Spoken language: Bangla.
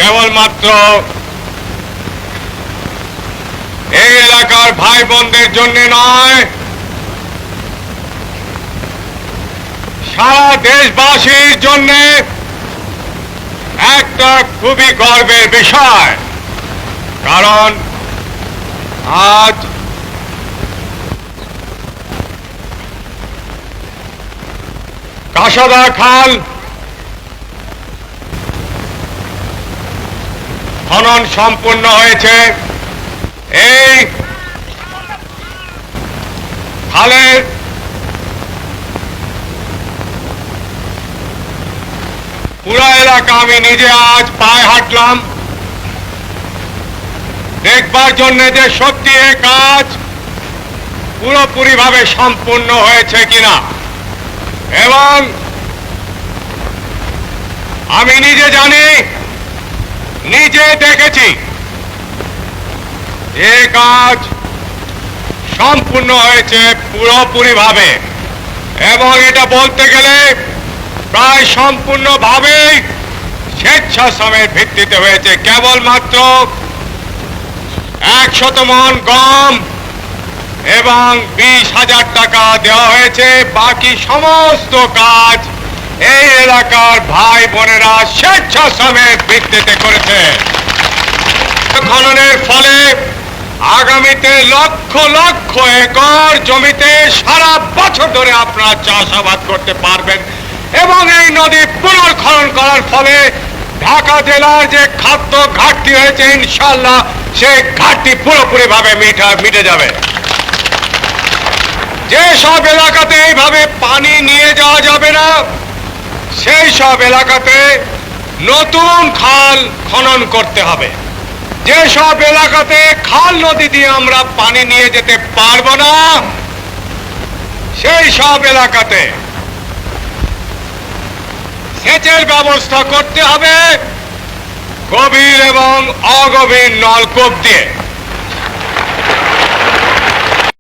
কেবলমাত্র এই এলাকার ভাই বোনদের জন্য নয়, সারা দেশবাসীর জন্য একটা খুবই গর্বের বিষয়। কারণ আজ কাসাদা খাল খনন সম্পূর্ণ হয়েছে। এই খালের পুরো এলাকা আমি নিজে আজ পায়ে হাঁটলাম দেখবার জন্য যে সত্যি এই কাজ পুরোপুরিভাবে সম্পূর্ণ হয়েছে কিনা, এবং আমি নিজে জানি, নিজে দেখেছি এই কাজ সম্পূর্ণ হয়েছে পুরোপুরিভাবে, এবং এটা বলতে গেলে প্রায় সম্পূর্ণভাবেই স্বেচ্ছাশ্রমের ভিত্তিতে হয়েছে। কেবলমাত্র 100 মণ গম এবং 20,000 টাকা দেওয়া হয়েছে। বাকি সমস্ত কাজ এই এলাকার ভাই বোনেরা স্বেচ্ছাশ্রমের ভিত্তিতে করেছে। খননের ফলে আগামীতে লক্ষ লক্ষ একর জমিতে সারা বছর ধরে আপনারা চাষাবাদ করতে পারবেন, এবং এই নদী পুনর্খনন করার ফলে ঢাকা জেলার যে খাদ্য ঘাটতি হয়েছে ইনশাআল্লাহ সেই ঘাটতি পুরোপুরিভাবে মিটে যাবে। যে সব এলাকাতে এইভাবে পানি নিয়ে যাওয়া যাবে না, সেই সব এলাকাতে নতুন খাল খনন করতে হবে। যে সব এলাকাতে খাল নদী দিয়ে আমরা পানি নিয়ে যেতে পারবো না, সেই সব এলাকাতে সেচের ব্যবস্থা করতে হবে গভীর এবং অগভীর নলকূপ দিয়ে।